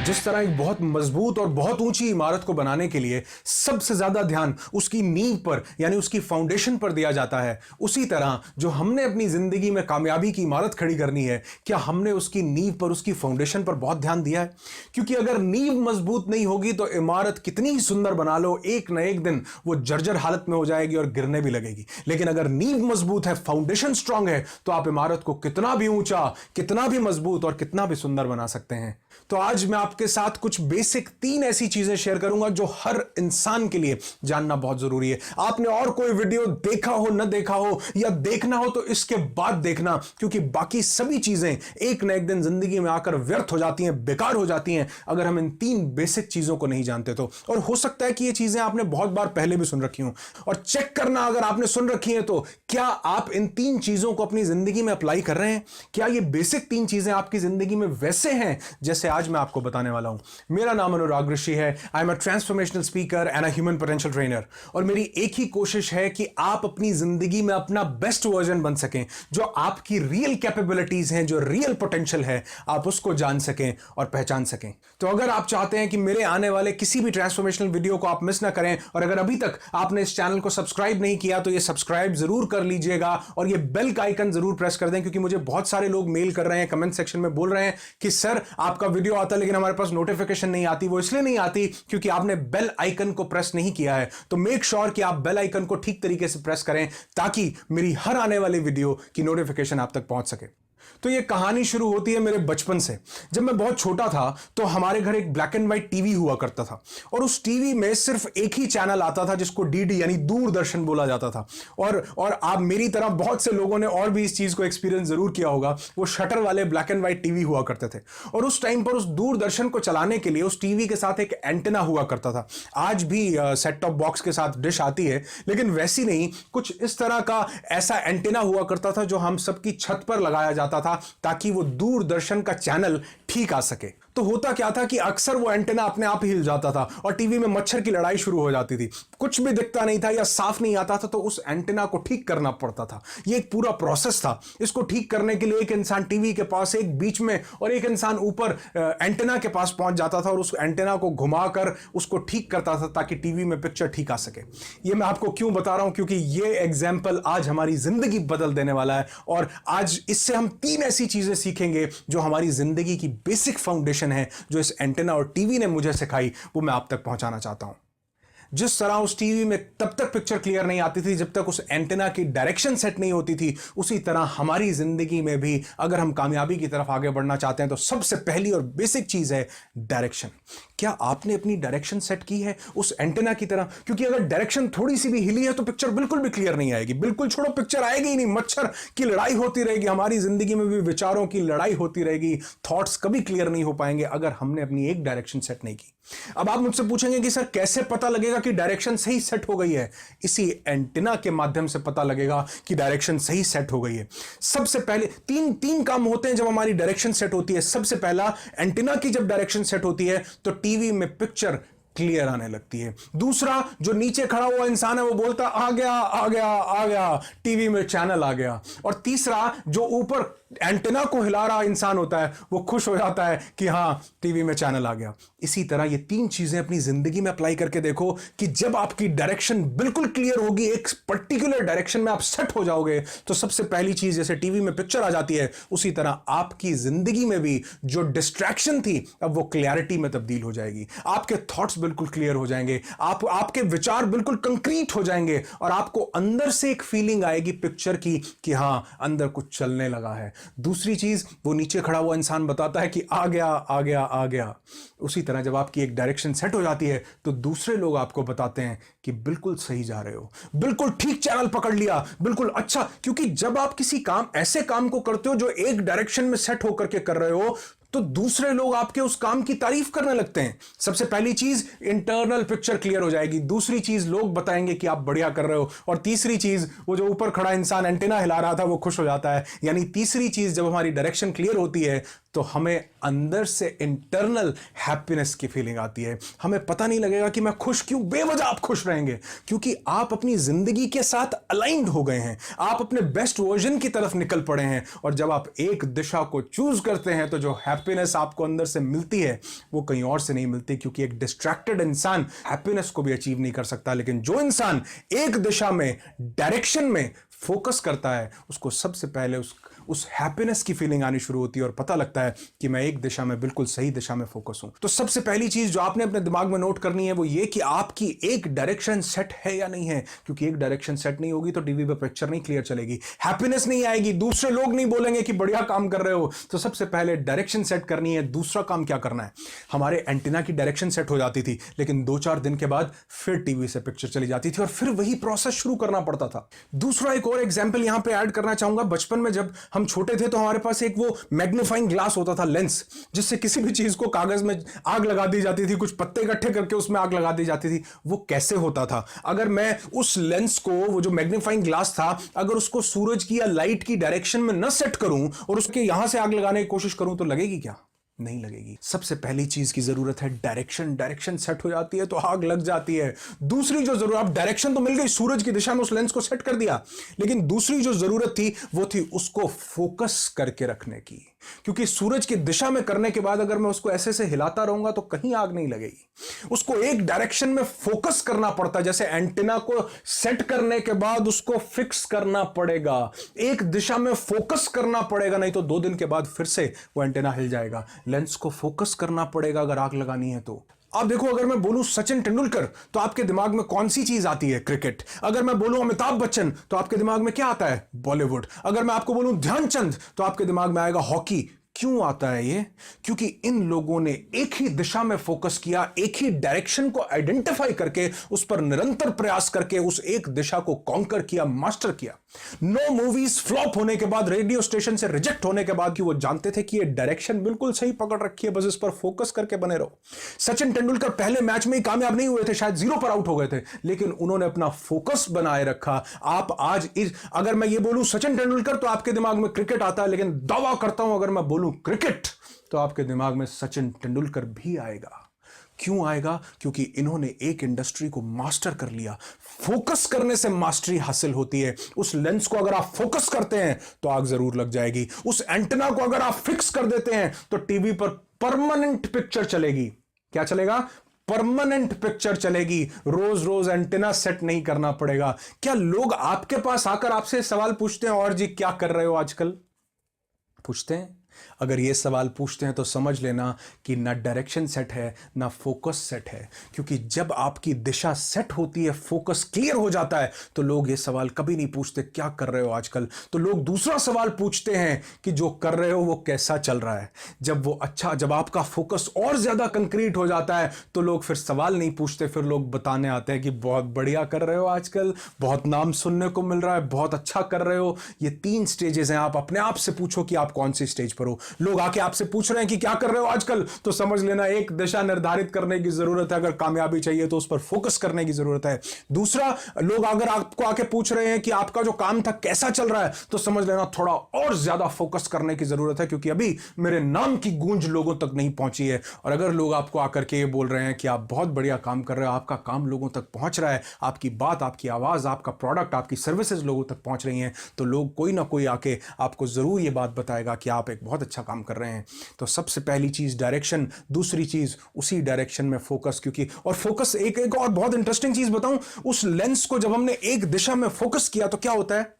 जिस तरह एक बहुत मजबूत और बहुत ऊंची इमारत को बनाने के लिए सबसे ज्यादा ध्यान उसकी नींव पर यानी उसकी फाउंडेशन पर दिया जाता है, उसी तरह जो हमने अपनी जिंदगी में कामयाबी की इमारत खड़ी करनी है, क्या हमने उसकी नींव पर, उसकी फाउंडेशन पर बहुत ध्यान दिया है? क्योंकि अगर नींव मजबूत नहीं होगी तो इमारत कितनी ही सुंदर बना लो, एक न एक दिन वो जर्जर हालत में हो जाएगी और गिरने भी लगेगी। लेकिन अगर नींव मजबूत है, फाउंडेशन स्ट्रांग है, तो आप इमारत को कितना भी ऊंचा, कितना भी मजबूत और कितना भी सुंदर बना सकते हैं। तो आज मैं आपके साथ कुछ बेसिक 3 ऐसी चीजें शेयर करूंगा जो हर इंसान के लिए जानना बहुत जरूरी है। आपने और कोई वीडियो देखा हो, न देखा हो या देखना हो तो इसके बाद देखना, क्योंकि बाकी सभी चीजें एक न एक दिन जिंदगी में आकर व्यर्थ हो जाती हैं, बेकार हो जाती हैं, अगर हम इन 3 बेसिक चीजों को नहीं जानते तो। और हो सकता है कि ये चीजें आपने बहुत बार पहले भी सुन रखी हूं, और चेक करना अगर आपने सुन रखी हैं तो क्या आप इन 3 चीजों को अपनी जिंदगी में अप्लाई कर रहे हैं? क्या ये बेसिक 3 चीजें आपकी जिंदगी में वैसे हैं जैसे आज मैं आपको बताने वाला हूं? मेरा नाम अनुराग ऋषि है। I am a transformational speaker and a human potential trainer, और मेरी एक ही कोशिश है कि आप अपनी जिंदगी में अपना बेस्ट वर्जन बन सकें। जो आपकी रियल कैपेबिलिटीज हैं, जो रियल पोटेंशियल है, आप उसको जान सकें और पहचान सकें। तो अगर आप चाहते हैं कि मेरे आने वाले किसी भी ट्रांसफॉर्मेशनल वीडियो को आप मिस ना करें, और अगर अभी तक आपने इस चैनल को सब्सक्राइब नहीं किया तो ये सब्सक्राइब जरूर कर लीजिएगा और ये बेल का आइकन जरूर प्रेस कर दें, क्योंकि मुझे बहुत सारे लोग मेल कर रहे हैं, कमेंट सेक्शन में बोल रहे हैं कि सर आपका वीडियो आता लेकिन हमारे पास नोटिफिकेशन नहीं आती। वो इसलिए नहीं आती क्योंकि आपने बेल आइकन को प्रेस नहीं किया है। तो मेक श्योर कि आप बेल आइकन को ठीक तरीके से प्रेस करें ताकि मेरी हर आने वाली वीडियो की नोटिफिकेशन आप तक पहुंच सके। तो ये कहानी शुरू होती है मेरे बचपन से। जब मैं बहुत छोटा था तो हमारे घर एक ब्लैक एंड व्हाइट टीवी हुआ करता था, और उस टीवी में सिर्फ एक ही चैनल आता था जिसको डीडी यानी दूरदर्शन बोला जाता था। और आप मेरी तरह बहुत से लोगों ने और भी इस चीज को एक्सपीरियंस जरूर किया होगा। वो शटर वाले ब्लैक एंड व्हाइट टीवी हुआ करते थे, और उस टाइम पर उस दूरदर्शन को चलाने के लिए उस टीवी के साथ एक एंटेना हुआ करता था। आज भी सेट टॉप बॉक्स के साथ डिश आती है, लेकिन वैसी नहीं, कुछ इस तरह का ऐसा एंटेना हुआ करता था जो हम सबकी छत पर लगाया जाता था ताकि वो दूरदर्शन का चैनल ठीक आ सके। तो होता क्या था कि अक्सर वो एंटेना अपने आप ही हिल जाता था और टीवी में मच्छर की लड़ाई शुरू हो जाती थी। कुछ भी दिखता नहीं था या साफ नहीं आता था तो उस एंटेना को ठीक करना पड़ता था। ये एक पूरा प्रोसेस था। इसको ठीक करने के लिए एक इंसान टीवी के पास, एक बीच में, और एक इंसान ऊपर एंटेना के पास पहुंच जाता था और उस एंटेना को घुमाकर उसको ठीक करता था ताकि टीवी में पिक्चर ठीक आ सके। ये मैं आपको क्यों बता रहा हूं? क्योंकि ये एग्जाम्पल आज हमारी जिंदगी बदल देने वाला है, और आज इससे हम 3 ऐसी चीजें सीखेंगे जो हमारी जिंदगी की बेसिक फाउंडेशन है, जो इस एंटेना और टीवी ने मुझे सिखाई, वो मैं आप तक पहुंचाना चाहता हूं। जिस तरह उस टीवी में तब तक पिक्चर क्लियर नहीं आती थी जब तक उस एंटेना की डायरेक्शन सेट नहीं होती थी, उसी तरह हमारी जिंदगी में भी अगर हम कामयाबी की तरफ आगे बढ़ना चाहते हैं तो सबसे पहली और बेसिक चीज है डायरेक्शन। क्या आपने अपनी डायरेक्शन सेट की है उस एंटेना की तरह? क्योंकि अगर डायरेक्शन थोड़ी सी भी हिली है तो पिक्चर बिल्कुल भी क्लियर नहीं आएगी। बिल्कुल छोड़ो, पिक्चर आएगी ही नहीं, मच्छर की लड़ाई होती रहेगी। हमारी जिंदगी में भी विचारों की लड़ाई होती रहेगी, थॉट्स कभी क्लियर नहीं हो पाएंगे अगर हमने अपनी एक डायरेक्शन सेट नहीं की। अब आप मुझसे पूछेंगे कि सर कैसे पता लगेगा कि डायरेक्शन सही सेट हो गई है? इसी एंटेना के माध्यम से पता लगेगा कि डायरेक्शन सही सेट हो गई है। सबसे पहले तीन काम होते हैं जब हमारी डायरेक्शन सेट होती है। सबसे पहला, एंटेना की जब डायरेक्शन सेट होती है तो टीवी में पिक्चर क्लियर आने लगती है। दूसरा, जो नीचे खड़ा हुआ इंसान है वो बोलता आ गया आ गया आ गया, टीवी में चैनल आ गया। और तीसरा, जो ऊपर एंटेना को हिला रहा इंसान होता है वो खुश हो जाता है कि हां टीवी में चैनल आ गया। इसी तरह ये 3 चीजें अपनी जिंदगी में अप्लाई करके देखो कि जब आपकी डायरेक्शन बिल्कुल क्लियर होगी, एक पर्टिकुलर डायरेक्शन में आप सेट हो जाओगे, तो सबसे पहली चीज, जैसे टीवी में पिक्चर आ जाती है, उसी तरह आपकी जिंदगी में भी जो डिस्ट्रैक्शन थी अब वो क्लैरिटी में तब्दील हो जाएगी। आपके थॉट्स बिल्कुल क्लियर हो जाएंगे, आपके विचार बिल्कुल कंक्रीट हो जाएंगे, और आपको अंदर से एक फीलिंग आएगी पिक्चर की कि हां अंदर कुछ चलने लगा है। दूसरी चीज, वो नीचे खड़ा हुआ इंसान बताता है कि आ गया आ गया आ गया। उसी तरह जब आपकी एक डायरेक्शन सेट हो जाती है तो दूसरे लोग आपको बताते हैं कि बिल्कुल सही जा रहे हो, बिल्कुल ठीक चैनल पकड़ लिया, बिल्कुल अच्छा। क्योंकि जब आप किसी ऐसे काम को करते हो जो एक डायरेक्शन में सेट होकर के कर रहे हो, तो दूसरे लोग आपके उस काम की तारीफ करने लगते हैं। सबसे पहली चीज, इंटरनल पिक्चर क्लियर हो जाएगी। दूसरी चीज, लोग बताएंगे कि आप बढ़िया कर रहे हो। और तीसरी चीज, वो जो ऊपर खड़ा इंसान एंटेना हिला रहा था वो खुश हो जाता है। यानी तीसरी चीज, जब हमारी डायरेक्शन क्लियर होती है तो हमें अंदर से इंटरनल हैप्पीनेस की फीलिंग आती है। हमें पता नहीं लगेगा कि मैं खुश क्यों, बेवजह आप खुश रहेंगे क्योंकि आप अपनी जिंदगी के साथ अलाइंड हो गए हैं, आप अपने बेस्ट वर्जन की तरफ निकल पड़े हैं। और जब आप एक दिशा को चूज करते हैं तो जो हैप्पीनेस आपको अंदर से मिलती है वो कहीं और से नहीं मिलती, क्योंकि एक डिस्ट्रैक्टेड इंसान हैप्पीनेस को भी अचीव नहीं कर सकता। लेकिन जो इंसान एक दिशा में, डायरेक्शन में फोकस करता है, उसको सबसे पहले उस हैप्पीनेस की फीलिंग आनी शुरू होती है और पता लगता है कि मैं एक दिशा में, बिल्कुल सही दिशा में फोकस हूं। तो सबसे पहली चीज जो आपने अपने दिमाग में नोट करनी है वो ये कि आपकी एक डायरेक्शन सेट है या नहीं है, क्योंकि एक डायरेक्शन सेट नहीं होगी तो टीवी पे पिक्चर नहीं क्लियर चलेगी, हैप्पीनेस नहीं आएगी, दूसरे लोग नहीं बोलेंगे कि बढ़िया काम कर रहे हो। तो सबसे पहले डायरेक्शन सेट करनी है। दूसरा काम क्या करना है, हमारे एंटीना की डायरेक्शन सेट हो जाती थी, लेकिन 2-4 दिन के बाद फिर टीवी से पिक्चर चली जाती थी और फिर वही प्रोसेस शुरू करना पड़ता था। दूसरा एक और एग्जाम्पल यहां पर ऐड करना चाहूंगा। बचपन में जब हम छोटे थे तो हमारे पास एक वो मैग्नीफाइंग ग्लास होता था, लेंस, जिससे किसी भी चीज को कागज में आग लगा दी जाती थी, कुछ पत्ते इकट्ठे करके उसमें आग लगा दी जाती थी। वो कैसे होता था, अगर मैं उस लेंस को, वो जो मैग्नीफाइंग ग्लास था, अगर उसको सूरज की या लाइट की डायरेक्शन में न सेट करूं और उसके यहां से आग लगाने की कोशिश करूं तो लगेगी क्या? नहीं लगेगी। सबसे पहली चीज की जरूरत है डायरेक्शन। डायरेक्शन सेट हो जाती है तो आग लग जाती है। दूसरी जो जरूरत, अब डायरेक्शन तो मिल गई, सूरज की दिशा में उस लेंस को सेट कर दिया, लेकिन दूसरी जो जरूरत थी वो थी उसको फोकस करके रखने की, क्योंकि सूरज की दिशा में करने के बाद अगर मैं उसको ऐसे से हिलाता रहूंगा तो कहीं आग नहीं लगेगी। उसको एक डायरेक्शन में फोकस करना पड़ता है। जैसे एंटीना को सेट करने के बाद उसको फिक्स करना पड़ेगा, एक दिशा में फोकस करना पड़ेगा, नहीं तो 2 दिन के बाद फिर से वो एंटीना हिल जाएगा। लेंस को फोकस करना पड़ेगा अगर आग लगानी है तो। आप देखो, अगर मैं बोलूं सचिन तेंदुलकर तो आपके दिमाग में कौन सी चीज आती है? क्रिकेट। अगर मैं बोलूं अमिताभ बच्चन तो आपके दिमाग में क्या आता है? बॉलीवुड। अगर मैं आपको बोलूं ध्यानचंद तो आपके दिमाग में आएगा हॉकी। क्यों आता है ये? क्योंकि इन लोगों ने एक ही दिशा में फोकस किया, एक ही डायरेक्शन को आइडेंटिफाई करके उस पर निरंतर प्रयास करके उस एक दिशा को कॉन्कर किया, मास्टर किया। 9 मूवीज फ्लॉप होने के बाद, रेडियो स्टेशन से रिजेक्ट होने के बाद, कि वो जानते थे कि ये डायरेक्शन बिल्कुल सही पकड़ रखी है, बस इस पर फोकस करके बने रहो। सचिन तेंदुलकर पहले मैच में ही कामयाब नहीं हुए थे, शायद 0 पर आउट हो गए थे, लेकिन उन्होंने अपना फोकस बनाए रखा। आप आज अगर मैं ये बोलूं सचिन तेंदुलकर तो आपके दिमाग में क्रिकेट आता है, लेकिन दावा करता हूं अगर मैं बोलूं क्रिकेट तो आपके दिमाग में सचिन तेंदुलकर भी आएगा। क्यों आएगा? क्योंकि इन्होंने एक इंडस्ट्री को मास्टर कर लिया। फोकस करने से मास्टरी हासिल होती है। उस लेंस को अगर आप फोकस करते हैं तो आग जरूर लग जाएगी। उस एंटीना को अगर आप फिक्स कर देते हैं तो टीवी पर परमानेंट पिक्चर चलेगी। क्या चलेगा? परमानेंट पिक्चर चलेगी। रोज रोज एंटीना सेट नहीं करना पड़ेगा। क्या लोग आपके पास आकर आपसे सवाल पूछते हैं, और जी क्या कर रहे हो आजकल? पूछते हैं? अगर ये सवाल पूछते हैं तो समझ लेना कि ना डायरेक्शन सेट है, ना फोकस सेट है। क्योंकि जब आपकी दिशा सेट होती है, फोकस क्लियर हो जाता है, तो लोग ये सवाल कभी नहीं पूछते क्या कर रहे हो आजकल। तो लोग दूसरा सवाल पूछते हैं कि जो कर रहे हो वो कैसा चल रहा है। जब आपका फोकस और ज्यादा कंक्रीट हो जाता है तो लोग फिर सवाल नहीं पूछते, फिर लोग बताने आते हैं कि बहुत बढ़िया कर रहे हो आजकल, बहुत नाम सुनने को मिल रहा है, बहुत अच्छा कर रहे हो। ये 3 स्टेजेस हैं। आप अपने आप से पूछो कि आप कौन सी स्टेज पर हो। लोग आके आपसे पूछ रहे हैं कि क्या कर रहे हो आजकल, तो समझ लेना एक दिशा निर्धारित करने की जरूरत है। अगर कामयाबी चाहिए तो उस पर फोकस करने की जरूरत है। दूसरा, लोग अगर आपको आके पूछ रहे हैं कि आपका जो काम था कैसा चल रहा है, तो समझ लेना थोड़ा और ज्यादा फोकस करने की जरूरत है, क्योंकि अभी मेरे नाम की गूंज लोगों तक नहीं पहुंची है। और अगर लोग आपको आकर के ये बोल रहे हैं कि आप बहुत बढ़िया काम कर रहे हो, आपका काम लोगों तक पहुंच रहा है, आपकी बात, आपकी आवाज, आपका प्रोडक्ट, आपकी सर्विसेज लोगों तक पहुंच रही हैं, तो लोग कोई ना कोई आके आपको जरूर ये बात बताएगा कि आप एक बहुत अच्छा काम कर रहे हैं। तो सबसे पहली चीज डायरेक्शन, दूसरी चीज उसी डायरेक्शन में फोकस। क्योंकि और फोकस, एक और बहुत इंटरेस्टिंग चीज बताऊं, उस लेंस को जब हमने एक दिशा में फोकस किया तो क्या होता है?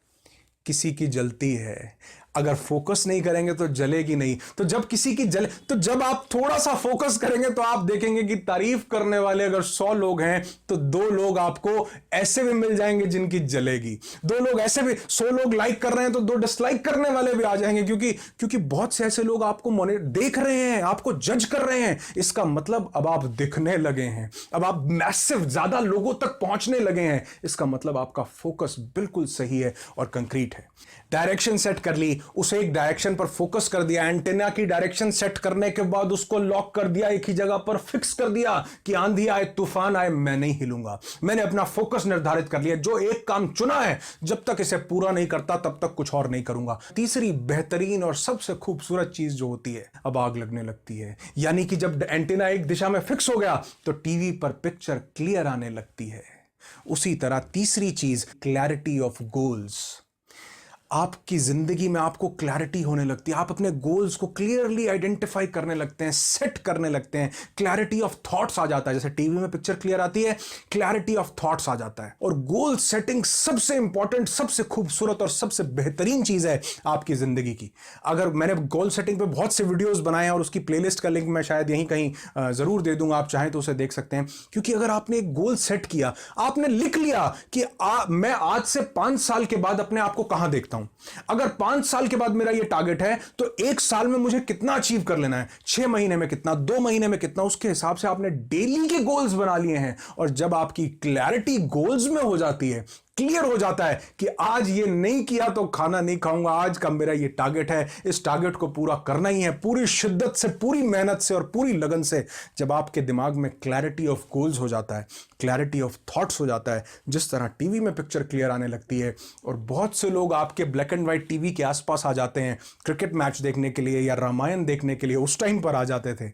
किसी की जलती है। अगर फोकस नहीं करेंगे तो जलेगी नहीं। तो जब किसी की जले, तो जब आप थोड़ा सा फोकस करेंगे तो आप देखेंगे कि तारीफ करने वाले अगर 100 लोग हैं तो 2 लोग आपको ऐसे भी मिल जाएंगे जिनकी जलेगी। 2 लोग ऐसे भी, 100 लोग लाइक कर रहे हैं तो 2 डिसलाइक करने वाले भी आ जाएंगे, क्योंकि बहुत से ऐसे लोग आपको देख रहे हैं, आपको जज कर रहे हैं। इसका मतलब अब आप दिखने लगे हैं, अब आप मैसिव ज्यादा लोगों तक पहुंचने लगे हैं। इसका मतलब आपका फोकस बिल्कुल सही है और कंक्रीट है। डायरेक्शन सेट कर ली, उसे एक डायरेक्शन पर फोकस कर दिया, एंटेना की डायरेक्शन सेट करने के बाद उसको लॉक कर दिया, एक ही जगह पर फिक्स कर दिया कि आंधी आए तूफान आए मैं नहीं हिलूंगा। मैंने अपना फोकस निर्धारित कर लिया, जो एक काम चुना है जब तक इसे पूरा नहीं करता तब तक कुछ और नहीं करूंगा। तीसरी बेहतरीन और सबसे खूबसूरत चीज जो होती है, अब आग लगने लगती है। यानी कि जब एंटेना एक दिशा में फिक्स हो गया तो टीवी पर पिक्चर क्लियर आने लगती है। उसी तरह तीसरी चीज, क्लैरिटी ऑफ गोल्स। आपकी जिंदगी में आपको क्लैरिटी होने लगती है, आप अपने गोल्स को क्लियरली आइडेंटिफाई करने लगते हैं, सेट करने लगते हैं। क्लैरिटी ऑफ थॉट्स आ जाता है, जैसे टीवी में पिक्चर क्लियर आती है, क्लैरिटी ऑफ थॉट्स आ जाता है। और गोल सेटिंग सबसे इंपॉर्टेंट, सबसे खूबसूरत और सबसे बेहतरीन चीज है आपकी जिंदगी की। अगर मैंने गोल सेटिंग पे बहुत से वीडियोस बनाए हैं और उसकी प्लेलिस्ट का लिंक मैं शायद यहीं कहीं जरूर दे दूंगा, आप चाहें तो उसे देख सकते हैं। क्योंकि अगर आपने एक गोल सेट किया, आपने लिख लिया कि मैं आज से 5 साल के बाद अपने आप को कहां देखता हूं, अगर 5 साल के बाद मेरा यह टारगेट है तो 1 साल में मुझे कितना अचीव कर लेना है, 6 महीने में कितना, 2 महीने में कितना, उसके हिसाब से आपने डेली के गोल्स बना लिए हैं। और जब आपकी क्लैरिटी गोल्स में हो जाती है, क्लियर हो जाता है कि आज ये नहीं किया तो खाना नहीं खाऊंगा, आज का मेरा ये टारगेट है, इस टारगेट को पूरा करना ही है, पूरी शिद्दत से, पूरी मेहनत से और पूरी लगन से। जब आपके दिमाग में क्लैरिटी ऑफ गोल्स हो जाता है, क्लैरिटी ऑफ थॉट्स हो जाता है, जिस तरह टीवी में पिक्चर क्लियर आने लगती है। और बहुत से लोग आपके ब्लैक एंड व्हाइट टीवी के आसपास आ जाते हैं क्रिकेट मैच देखने के लिए या रामायण देखने के लिए, उस टाइम पर आ जाते थे।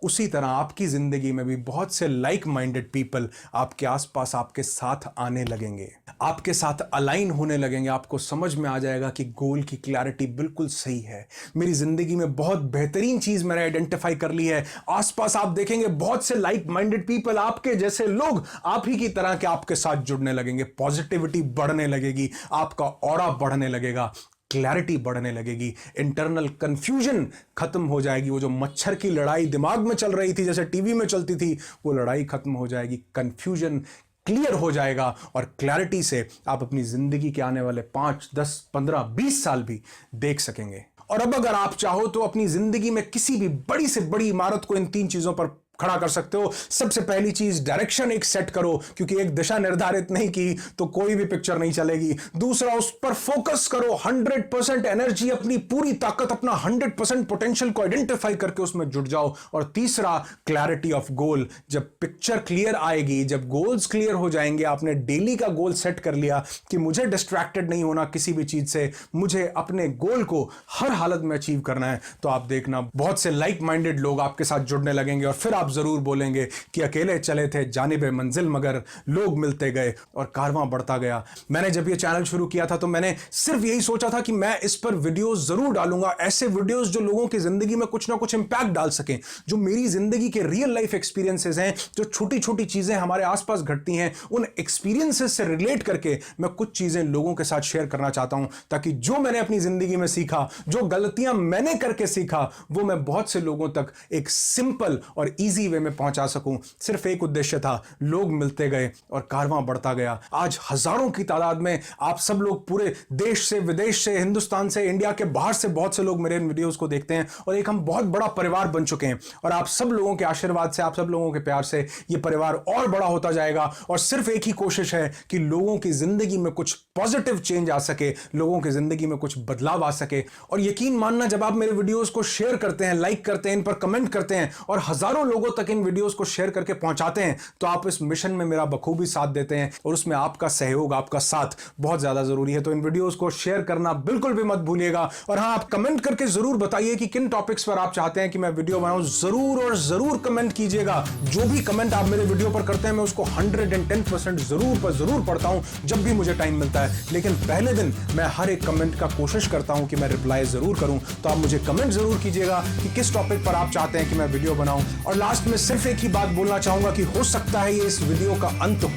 उसी तरह आपकी जिंदगी में भी बहुत से लाइक माइंडेड पीपल आपके आसपास आपके साथ आने लगेंगे, आपके साथ अलाइन होने लगेंगे। आपको समझ में आ जाएगा कि गोल की क्लैरिटी बिल्कुल सही है, मेरी जिंदगी में बहुत बेहतरीन चीज मैंने आइडेंटिफाई कर ली है। आसपास आप देखेंगे बहुत से लाइक माइंडेड पीपल, आपके जैसे लोग आप ही की तरह के आपके साथ जुड़ने लगेंगे, पॉजिटिविटी बढ़ने लगेगी, आपका ऑरा बढ़ने लगेगा, क्लैरिटी बढ़ने लगेगी, इंटरनल कंफ्यूजन खत्म हो जाएगी। वो जो मच्छर की लड़ाई दिमाग में चल रही थी, जैसे टीवी में चलती थी, वो लड़ाई खत्म हो जाएगी, कंफ्यूजन क्लियर हो जाएगा। और क्लैरिटी से आप अपनी जिंदगी के आने वाले 5, 10, 15, 20 साल भी देख सकेंगे। और अब अगर आप चाहो तो अपनी जिंदगी में किसी भी बड़ी से बड़ी इमारत को इन 3 चीजों पर खड़ा कर सकते हो। सबसे पहली चीज, डायरेक्शन एक सेट करो, क्योंकि एक दिशा निर्धारित नहीं की तो कोई भी पिक्चर नहीं चलेगी। दूसरा, उस पर फोकस करो, 100% एनर्जी, अपनी पूरी ताकत, अपना 100% पोटेंशियल को आइडेंटिफाई करके उसमें जुट जाओ। और तीसरा, क्लैरिटी ऑफ गोल। जब पिक्चर क्लियर आएगी, जब गोल्स क्लियर हो जाएंगे, आपने डेली का गोल सेट कर लिया कि मुझे डिस्ट्रैक्टेड नहीं होना किसी भी चीज से, मुझे अपने गोल को हर हालत में अचीव करना है, तो आप देखना बहुत से लाइक माइंडेड लोग आपके साथ जुड़ने लगेंगे। और फिर आप जरूर बोलेंगे कि अकेले चले थे जानिबे मंजिल मगर लोग मिलते गए और कारवां बढ़ता गया। मैंने जब ये चैनल शुरू किया था तो मैंने सिर्फ यही सोचा था कि मैं इस पर वीडियोस जरूर डालूंगा, ऐसे वीडियोस जो लोगों की जिंदगी में कुछ ना कुछ इंपैक्ट डाल सकें, जो मेरी जिंदगी के रियल लाइफ एक्सपीरियंसेस हैं, जो छोटी छोटी चीजें हमारे आसपास घटती हैं, उन एक्सपीरियंसेस से रिलेट करके मैं कुछ चीजें लोगों के साथ शेयर करना चाहता हूं, ताकि जो मैंने अपनी जिंदगी में सीखा, जो गलतियां मैंने करके सीखा, वो मैं बहुत से लोगों तक एक सिंपल और ईजी वे में पहुंचा सकूं। सिर्फ एक उद्देश्य था, लोग मिलते गए और कारवां बढ़ता गया। आज हजारों की तादाद में आप सब लोग पूरे देश से, विदेश से, हिंदुस्तान से, इंडिया के बाहर से बहुत से लोग मेरे इन वीडियोस को देखते हैं और एक हम बहुत बड़ा परिवार बन चुके हैं। और आप सब लोगों के आशीर्वाद से, आप सब लोगों के प्यार से ये परिवार और बड़ा होता जाएगा। और सिर्फ एक ही कोशिश है कि लोगों की जिंदगी में कुछ पॉजिटिव चेंज आ सके, लोगों की जिंदगी में कुछ बदलाव आ सके। और यकीन मानना, जब आप मेरे वीडियोस को शेयर करते हैं, लाइक करते हैं, इन पर कमेंट करते हैं और हजारों लोगों तक इन वीडियोस को शेयर करके पहुंचाते हैं, तो आप इस मिशन में मेरा बखूबी साथ देते हैं और उसमें आपका सहयोग, आपका साथ बहुत ज्यादा जरूरी है। तो इन वीडियोस को शेयर करना बिल्कुल भी मत भूलिएगा। और हां, आप कमेंट करके जरूर बताइए कि किन टॉपिक्स पर आप चाहते हैं कि मैं वीडियो बनाऊं। जरूर और जरूर कमेंट कीजिएगा। जो भी कमेंट आप मेरे वीडियो पर करते हैं, मैं उसको 110% जरूर पढ़ता हूं जब भी मुझे टाइम मिलता है। लेकिन पहले दिन मैं हर एक कमेंट का कोशिश करता हूं कि मैं रिप्लाई जरूर करूं। तो आप मुझे कमेंट जरूर कीजिएगा कि किस टॉपिक पर आप चाहते हैं कि मैं वीडियो बनाऊं। और लास्ट में सिर्फ एक ही बात बोलना चाहूंगा कि हो सकता है ये इस वीडियो का अंत हो।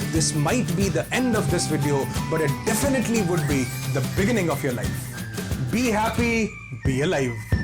This might be the end of this video, but it definitely would be the beginning of your life. Be happy, be alive.